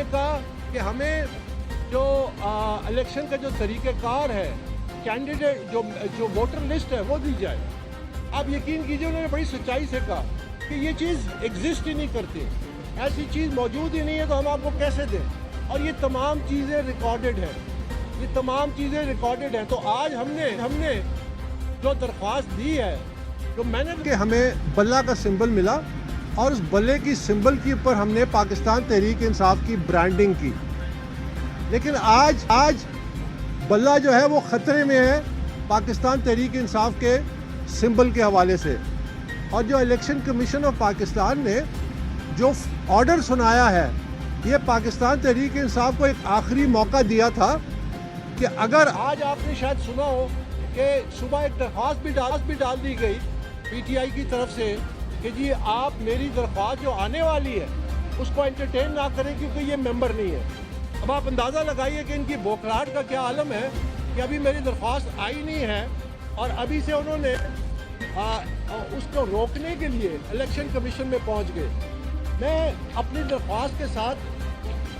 نے کہا کہ ہمیں جو الیکشن کا جو طریقہ کار ہے کینڈیڈیٹ جو ووٹر لسٹ ہے وہ دی جائے. آپ یقین کیجئے انہوں نے بڑی سچائی سے کہا کہ یہ چیز ایگزسٹ ہی نہیں کرتی, ایسی چیز موجود ہی نہیں ہے تو ہم آپ کو کیسے دیں. اور یہ تمام چیزیں ریکارڈڈ ہیں, یہ تمام چیزیں ریکارڈڈ ہیں. تو آج ہم نے جو درخواست دی ہے جو میں نے کہ ہمیں بلہ کا سمبل ملا اور اس بلے کی سمبل کے اوپر ہم نے پاکستان تحریک انصاف کی برانڈنگ کی, لیکن آج بلہ جو ہے وہ خطرے میں ہے پاکستان تحریک انصاف کے سمبل کے حوالے سے. اور جو الیکشن کمیشن آف پاکستان نے جو آرڈر سنایا ہے, یہ پاکستان تحریک انصاف کو ایک آخری موقع دیا تھا کہ اگر آج آپ نے شاید سنا ہو کہ صبح ایک درخواست بھی ڈال دی گئی پی ٹی آئی کی طرف سے کہ جی آپ میری درخواست جو آنے والی ہے اس کو انٹرٹین نہ کریں کیونکہ یہ ممبر نہیں ہے. اب آپ اندازہ لگائیے کہ ان کی بوکھلاہٹ کا کیا عالم ہے کہ ابھی میری درخواست آئی نہیں ہے اور ابھی سے انہوں نے اس کو روکنے کے لیے الیکشن کمیشن میں پہنچ گئے. میں اپنی درخواست کے ساتھ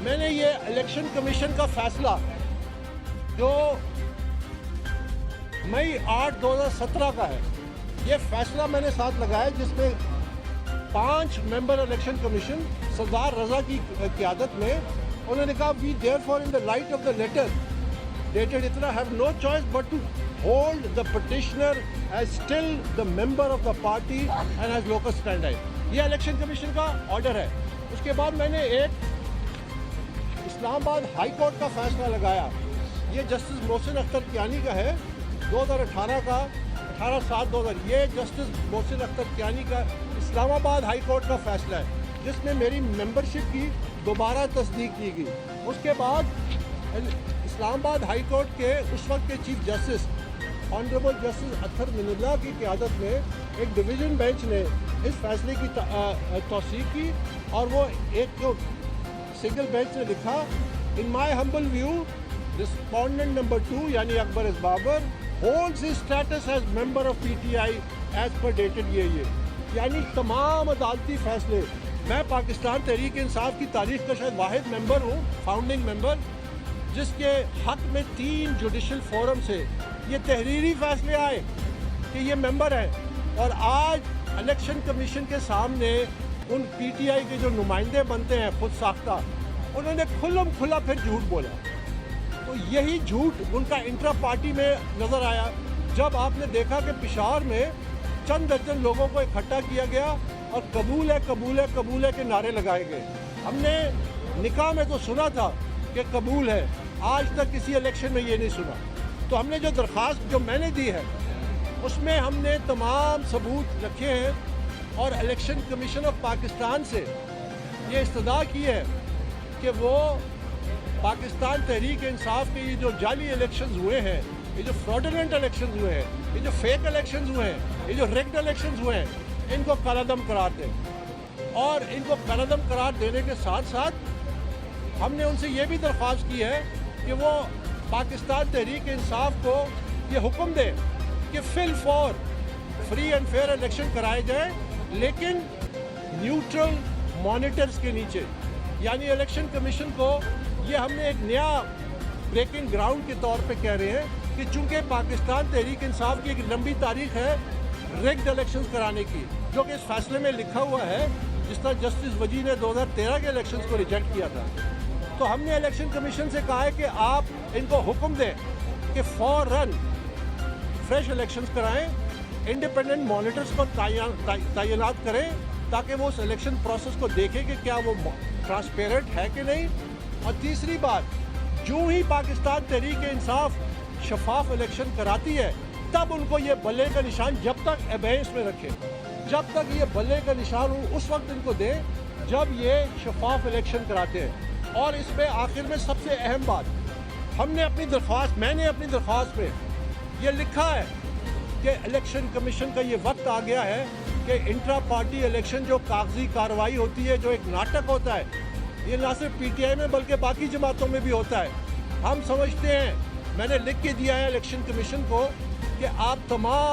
میں نے یہ الیکشن کمیشن کا فیصلہ جو مئی 8 2017 کا ہے, یہ فیصلہ میں نے ساتھ لگایا جس میں 5 ممبر الیکشن کمیشن سردار رضا کی قیادت میں انہوں نے کہا we therefore in the light of the letter dated اتنا have no choice but to hold the petitioner as still the member of the party and as locus standi. یہ الیکشن کمیشن کا order ہے. اس کے بعد میں نے ایک اسلام آباد ہائی کورٹ کا فیصلہ لگایا, یہ جسٹس محسن اختر کیانی کا ہے 2018 کا 18/7/2000. یہ جسٹس محسن اختر کیانی کا اسلام آباد ہائی کورٹ کا فیصلہ ہے جس میں میری ممبرشپ کی دوبارہ تصدیق کی گئی. اس کے بعد اسلام آباد ہائی کورٹ کے اس وقت کے چیف جسٹس آنریبل جسٹس اطہر من اللہ کی قیادت میں ایک ڈویژن بینچ نے اس فیصلے کی توثیق کی اور وہ ایک جو سنگل بینچ نے لکھا ان مائی ہمبل ویو رسپونڈنٹ نمبر 2 یعنی اکبر اس Babar holds his status as member of PTI as per dated یہ یعنی تمام عدالتی فیصلے. میں پاکستان تحریک انصاف کی تاریخ کا شاید واحد ممبر ہوں, فاؤنڈنگ ممبر, جس کے حق میں 3 جوڈیشل فورم سے یہ تحریری فیصلے آئے کہ یہ ممبر ہے. اور آج الیکشن کمیشن کے سامنے ان پی ٹی آئی کے جو نمائندے بنتے ہیں خود ساختہ, انہوں نے کھلم کھلا پھر جھوٹ بولا. تو یہی جھوٹ ان کا انٹرا پارٹی میں نظر آیا جب آپ نے دیکھا کہ پشاور میں چند درجن لوگوں کو اکٹھا کیا گیا اور قبول ہے قبول ہے قبول ہے کے نعرے لگائے گئے. ہم نے نکاح میں تو سنا تھا کہ قبول ہے, آج تک کسی الیکشن میں یہ نہیں سنا. تو ہم نے جو درخواست جو میں نے دی ہے اس میں ہم نے تمام ثبوت رکھے ہیں اور الیکشن کمیشن آف پاکستان سے یہ استدعا کی ہے کہ وہ پاکستان تحریک انصاف کے یہ جو جعلی الیکشنز ہوئے ہیں, یہ جو فراڈولنٹ الیکشنز ہوئے ہیں, یہ جو فیک الیکشنز ہوئے ہیں, یہ جو ریگڈ الیکشنز ہوئے ہیں, ان کو کالعدم قرار دیں. اور ان کو کالعدم قرار دینے کے ساتھ ساتھ ہم نے ان سے یہ بھی درخواست کی ہے کہ وہ پاکستان تحریک انصاف کو یہ حکم دے کہ فی الفور فری اینڈ فیئر الیکشن کرائے جائیں لیکن نیوٹرل مانیٹرز کے نیچے. یعنی الیکشن کمیشن کو یہ ہم نے ایک نیا بریکنگ گراؤنڈ کے طور پہ کہہ رہے ہیں کہ چونکہ پاکستان تحریک انصاف کی ایک لمبی تاریخ ہے ریگڈ الیکشنز کرانے کی, جو کہ اس فیصلے میں لکھا ہوا ہے, جس طرح جسٹس وجی نے 2013 کے الیکشنز کو ریجیکٹ کیا تھا. تو ہم نے الیکشن کمیشن سے کہا ہے کہ آپ ان کو حکم دیں کہ فوراً فریش الیکشنز کرائیں, انڈیپینڈنٹ مانیٹرز کو تعینات کریں تاکہ وہ اس الیکشن پروسیس کو دیکھیں کہ کیا وہ ٹرانسپیرنٹ ہے کہ نہیں. اور تیسری بات, جو ہی پاکستان تحریک انصاف شفاف الیکشن کراتی ہے تب ان کو یہ بلے کا نشان جب تک ابینس میں رکھے, جب تک یہ بلے کا نشان ہو اس وقت ان کو دیں جب یہ شفاف الیکشن کراتے ہیں. اور اس میں آخر میں سب سے اہم بات, ہم نے اپنی درخواست میں نے اپنی درخواست میں یہ لکھا ہے کہ الیکشن کمیشن کا یہ وقت آ گیا ہے کہ انٹرا پارٹی الیکشن جو کاغذی کارروائی ہوتی ہے, جو ایک ناٹک ہوتا ہے, یہ نہ صرف پی ٹی آئی میں بلکہ باقی جماعتوں میں بھی ہوتا ہے. ہم سمجھتے ہیں, میں نے لکھ کے دیا ہے الیکشن کمیشن کو کہ آپ تمام